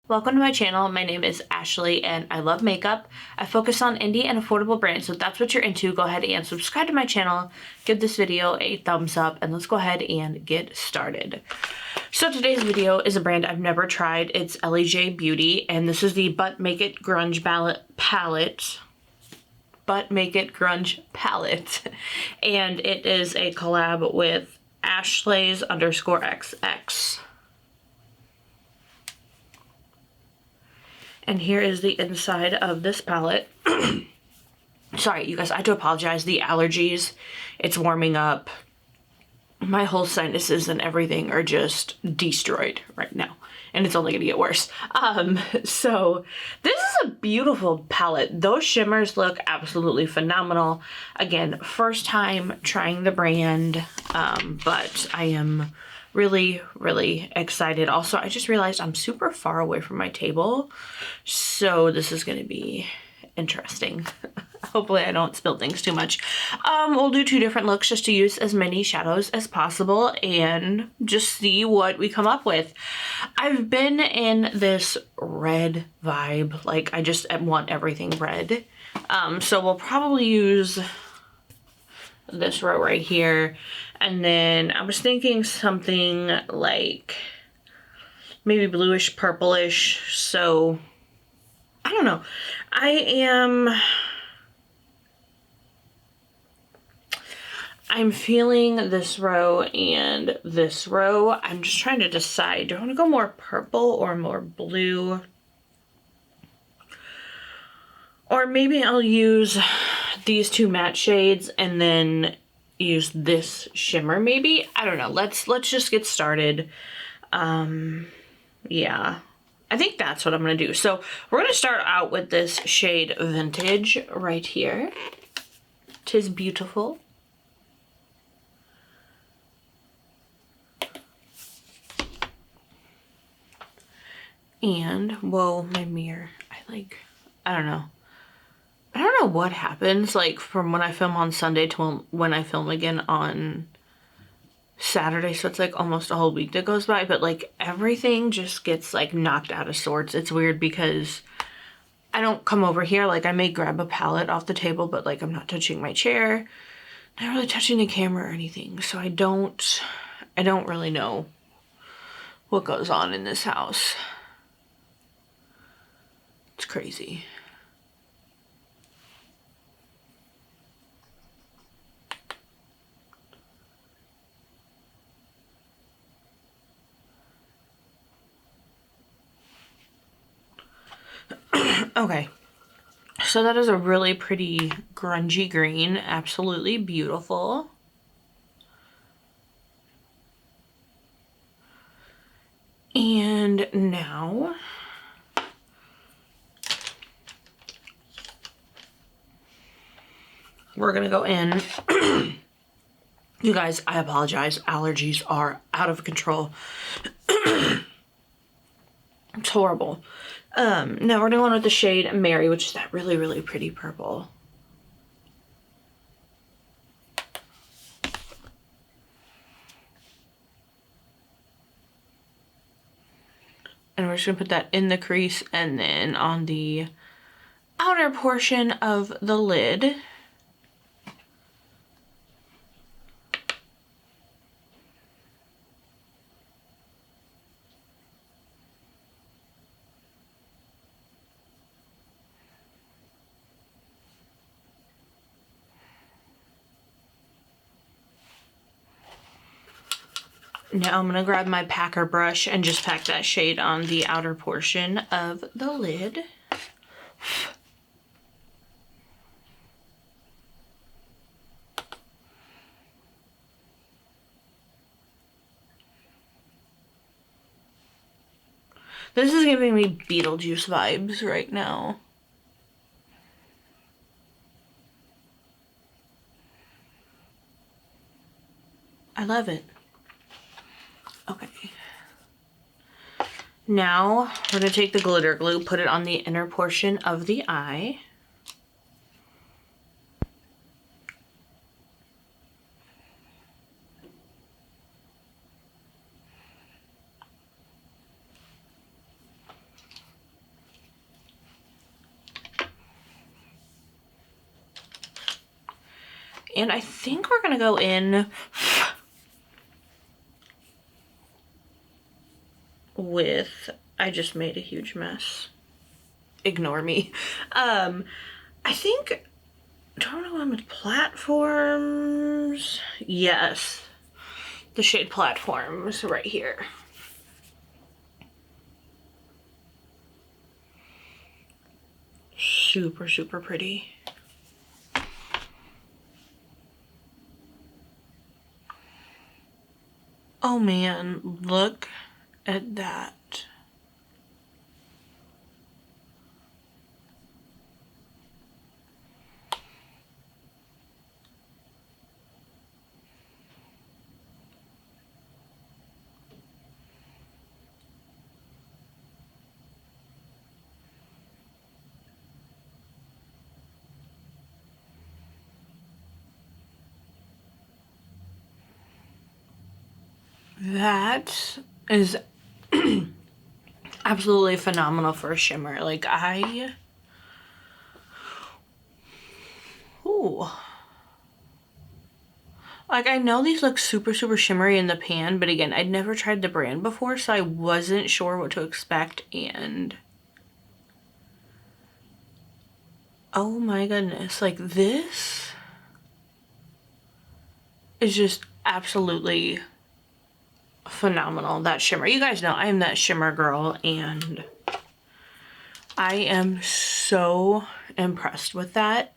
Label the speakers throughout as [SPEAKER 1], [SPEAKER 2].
[SPEAKER 1] Welcome to my channel. My name is Ashley and I love makeup. I focus on indie and affordable brands, so if that's what you're into, go ahead and subscribe to my channel, give this video a thumbs up, and let's go ahead and get started. So today's video is a brand I've never tried. It's Elli Beauty, and this is the But Make It Grunge palette. But Make It Grunge palette. And it is a collab with ASHLEYSH_XX. And here is the inside of this palette. Sorry, you guys, I do apologize. The allergies, it's warming up. My whole sinuses and everything are just destroyed right now. And it's only gonna get worse. So this is a beautiful palette. Those shimmers look absolutely phenomenal. Again, first time trying the brand, but I am really excited. Also, I just realized I'm super far away from my table, so this is going to be interesting. Hopefully I don't spill things too much. We'll do two different looks just to use as many shadows as possible and just see what we come up with. I've been in this red vibe, like I just want everything red. So we'll probably use this row right here. And then I was thinking something like maybe bluish, purplish. So I don't know. I'm feeling this row and this row. I'm just trying to decide. Do I want to go more purple or more blue? Or maybe I'll use these two matte shades and then use this shimmer maybe. I don't know. Let's just get started. Yeah, I think that's what I'm gonna do. So we're gonna start out with this shade Vintage right here. 'Tis beautiful. And whoa, my mirror. I don't know. I don't know what happens, like, from when I film on Sunday to when I film again on Saturday. So it's like almost a whole week that goes by, but like everything just gets like knocked out of sorts. It's weird because I don't come over here. Like I may grab a palette off the table, but like I'm not touching my chair, not really touching the camera or anything. So I don't really know what goes on in this house. It's crazy. Okay, so that is a really pretty grungy green, absolutely beautiful. And now we're gonna go in. You guys, I apologize. Allergies are out of control. It's horrible. Now we're gonna go on with the shade Mary, which is that really pretty purple. And we're just gonna put that in the crease and then on the outer portion of the lid. Now I'm gonna grab my packer brush and just pack that shade on the outer portion of the lid. This is giving me Beetlejuice vibes right now. I love it. Okay. Now we're gonna take the glitter glue, put it on the inner portion of the eye. And I think we're gonna go in with, I just made a huge mess. Ignore me. I think, do I want to go in with Platforms? Yes. The shade Platforms right here. Super, super pretty. Oh man, look at that. That is absolutely phenomenal for a shimmer. Like ooh. Like I know these look super, super shimmery in the pan, but again, I'd never tried the brand before, so I wasn't sure what to expect, and oh my goodness, like this is just absolutely phenomenal. That shimmer, you guys know I am that shimmer girl, and I am so impressed with that.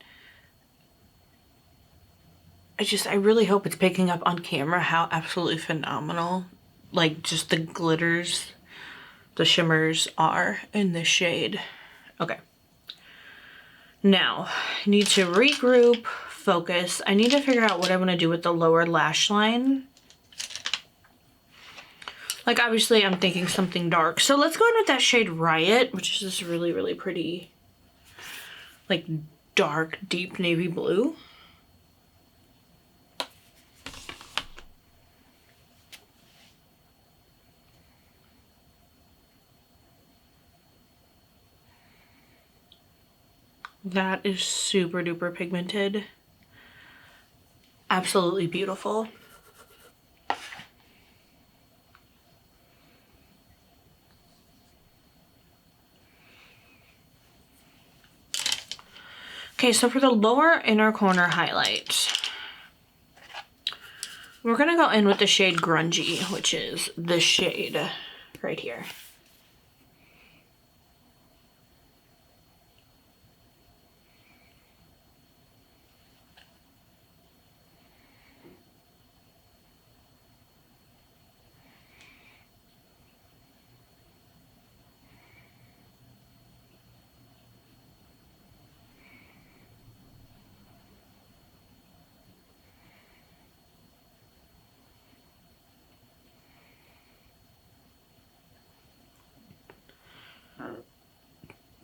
[SPEAKER 1] I really hope it's picking up on camera how absolutely phenomenal, like just the glitters, the shimmers are in this shade. Okay. Now, I need to regroup, focus. I need to figure out what I want to do with the lower lash line. Like obviously I'm thinking something dark. So let's go in with that shade Riot, which is this really, really pretty, like dark, deep navy blue. That is super duper pigmented. Absolutely beautiful. Okay, so for the lower inner corner highlight, we're gonna go in with the shade Grunge, which is this shade right here.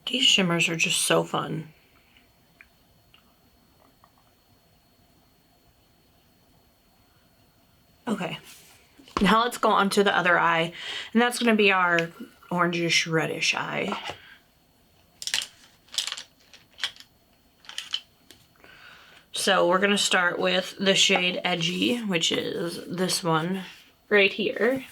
[SPEAKER 1] These shimmers are just so fun. Okay, now let's go on to the other eye, and that's gonna be our orangish reddish eye. So we're gonna start with the shade Edgy, which is this one right here.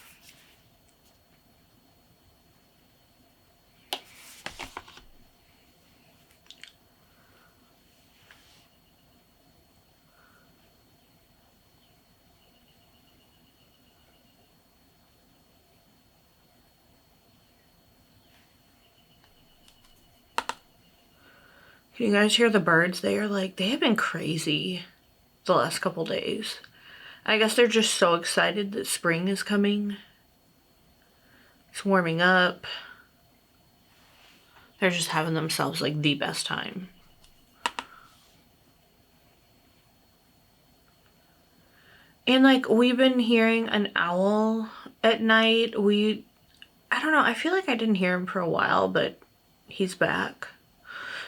[SPEAKER 1] Can you guys hear the birds? They have been crazy the last couple days. I guess they're just so excited that spring is coming. It's warming up. They're just having themselves like the best time. And like we've been hearing an owl at night. I don't know, I feel like I didn't hear him for a while, but he's back.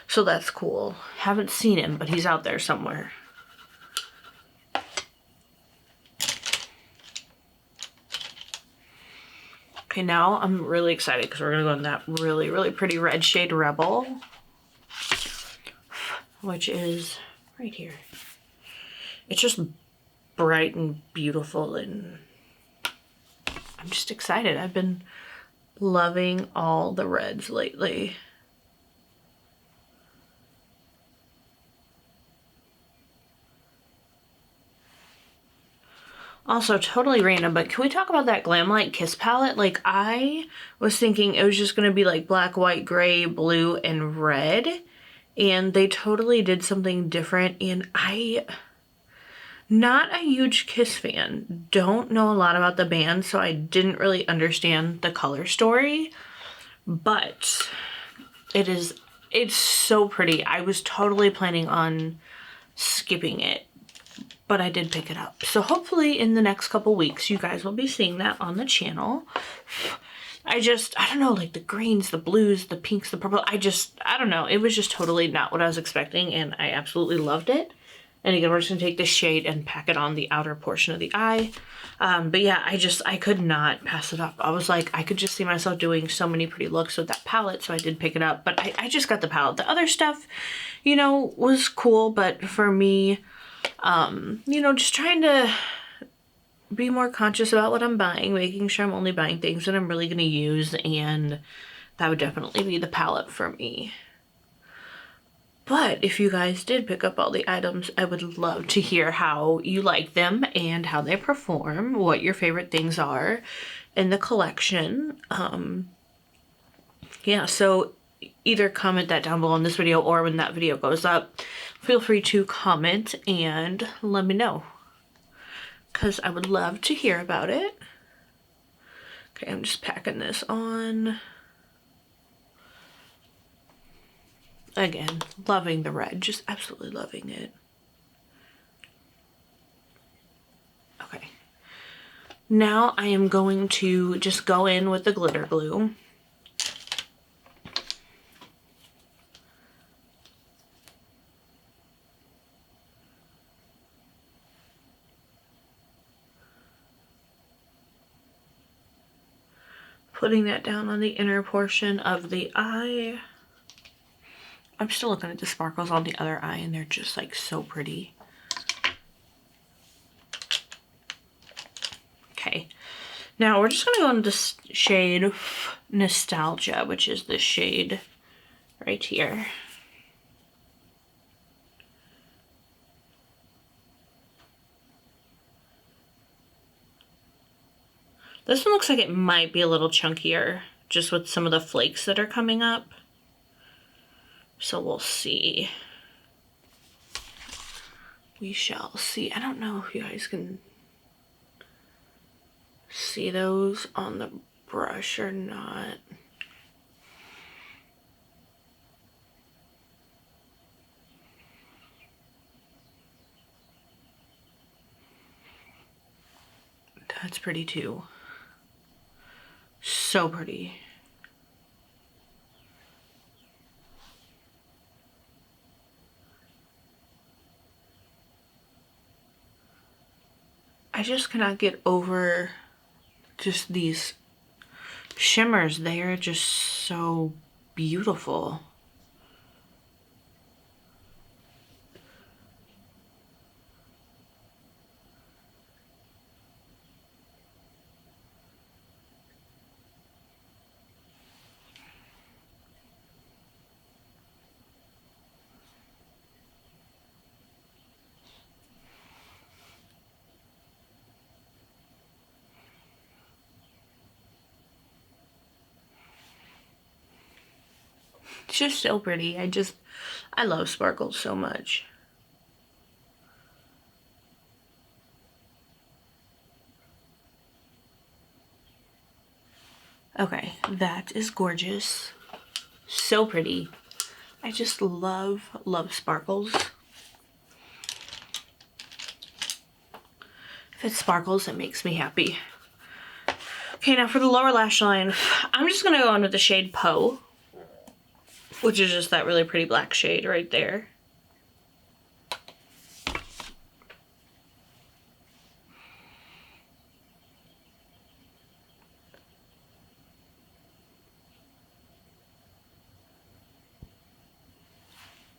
[SPEAKER 1] So that's cool. Haven't seen him, but he's out there somewhere. Okay, now I'm really excited because we're gonna go in that really, really pretty red shade Rebel, which is right here. It's just bright and beautiful, and I'm just excited. I've been loving all the reds lately. Also, totally random, but can we talk about that Glamlight Kiss palette? Like, I was thinking it was just going to be like black, white, gray, blue, and red. And they totally did something different. And not a huge Kiss fan. Don't know a lot about the band, so I didn't really understand the color story. But it's so pretty. I was totally planning on skipping it, but I did pick it up. So hopefully in the next couple weeks, you guys will be seeing that on the channel. I don't know, like the greens, the blues, the pinks, the purple. I don't know. It was just totally not what I was expecting, and I absolutely loved it. And again, we're just gonna take this shade and pack it on the outer portion of the eye. But yeah, I could not pass it up. I was like, I could just see myself doing so many pretty looks with that palette, so I did pick it up. But I just got the palette. The other stuff, you know, was cool, but for me, you know, just trying to be more conscious about what I'm buying, making sure I'm only buying things that I'm really going to use, and that would definitely be the palette for me. But if you guys did pick up all the items, I would love to hear how you like them and how they perform, what your favorite things are in the collection. Yeah, so either comment that down below in this video or when that video goes up. Feel free to comment and let me know, because I would love to hear about it. Okay, I'm just packing this on. Again, loving the red, just absolutely loving it. Okay, now I am going to just go in with the glitter glue. Putting that down on the inner portion of the eye. I'm still looking at the sparkles on the other eye, and they're just like so pretty. Okay, now we're just gonna go into the shade Nostalgia, which is this shade right here. This one looks like it might be a little chunkier, just with some of the flakes that are coming up. So we'll see. We shall see. I don't know if you guys can see those on the brush or not. That's pretty too. So pretty. I just cannot get over just these shimmers. They are just so beautiful. It's just so pretty. I love sparkles so much. Okay, that is gorgeous. So pretty. I just love sparkles. If it sparkles, it makes me happy. Okay, now for the lower lash line, I'm just gonna go in with the shade Poe, which is just that really pretty black shade right there.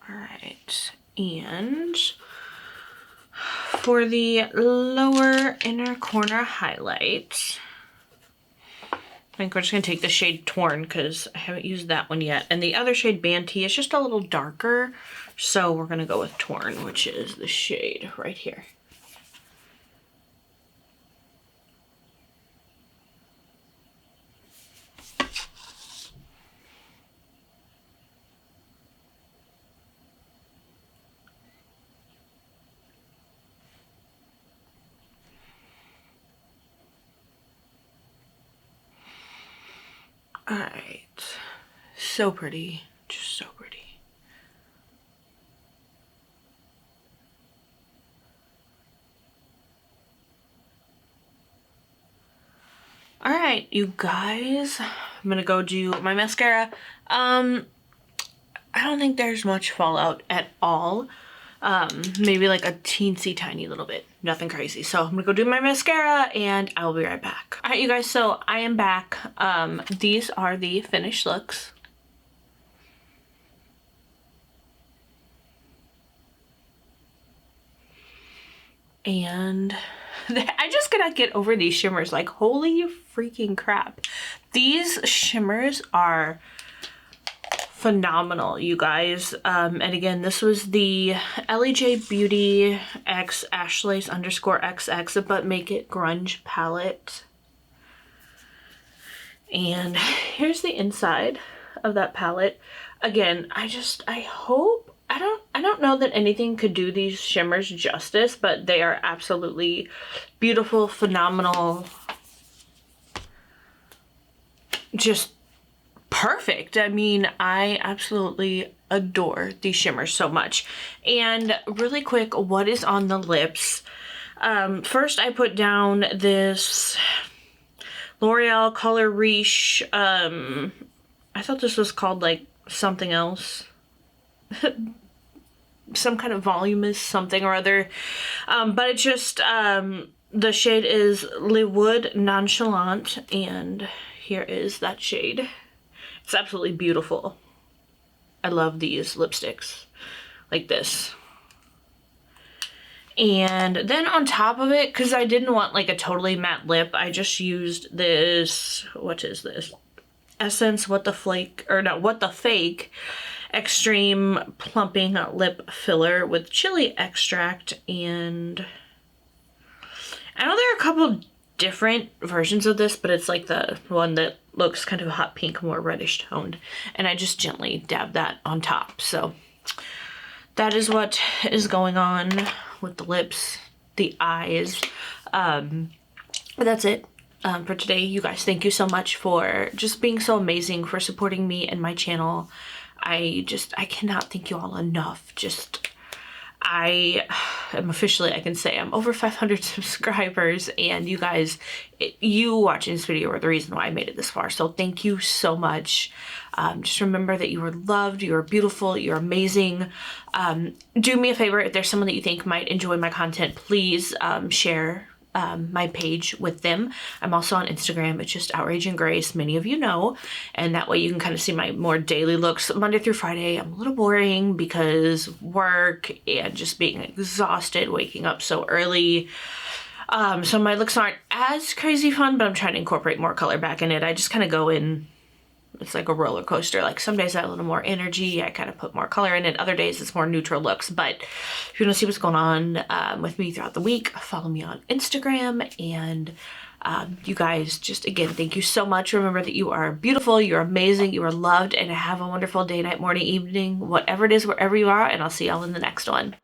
[SPEAKER 1] All right, and for the lower inner corner highlight, I think we're just going to take the shade Torn because I haven't used that one yet. And the other shade Banty is just a little darker. So we're going to go with Torn, which is the shade right here. Alright, so pretty, just so pretty. Alright, you guys, I'm gonna go do my mascara. I don't think there's much fallout at all. Maybe like a teensy tiny little bit, nothing crazy. So I'm gonna go do my mascara and I'll be right back. All right, you guys, so I am back. These are the finished looks. And I just cannot get over these shimmers. Like, holy freaking crap. These shimmers are phenomenal, you guys. And again, this was the Elli Beauty x ASHLEYSH_XX but Make It Grunge palette. And here's the inside of that palette. Again, I hope, I don't know that anything could do these shimmers justice, but they are absolutely beautiful, phenomenal, just perfect. I mean, I absolutely adore these shimmers so much. And really quick, what is on the lips? First I put down this L'Oreal Color Riche. I thought this was called like something else. Some kind of voluminous something or other. But it's just, the shade is Le Wood Nonchalant, and here is that shade. It's absolutely beautiful. I love these lipsticks like this. And then on top of it, because I didn't want like a totally matte lip, I just used this, what is this? Essence What the Flake, or no, What the Fake Extreme Plumping Lip Filler with chili extract. And I know there are a couple different versions of this, but it's like the one that looks kind of hot pink, more reddish toned. And I just gently dab that on top. So that is what is going on with the lips, the eyes. But that's it for today, you guys. Thank you so much for just being so amazing, for supporting me and my channel. I cannot thank you all enough. I am officially, I can say I'm over 500 subscribers, and you guys, you watching this video are the reason why I made it this far. So thank you so much. Just remember that you are loved, you are beautiful, you're amazing. Do me a favor, if there's someone that you think might enjoy my content, please share my page with them. I'm also on Instagram. It's just Outrage and Grace, many of you know, and that way you can kind of see my more daily looks. Monday through Friday, I'm a little boring because work and just being exhausted, waking up so early. So my looks aren't as crazy fun, but I'm trying to incorporate more color back in it. I just kind of go in, it's like a roller coaster. Like some days I have a little more energy, I kind of put more color in it. Other days it's more neutral looks. But if you want to see what's going on with me throughout the week, follow me on Instagram. And you guys, just again, thank you so much. Remember that you are beautiful, you're amazing, you are loved, and have a wonderful day, night, morning, evening, whatever it is, wherever you are. And I'll see y'all in the next one.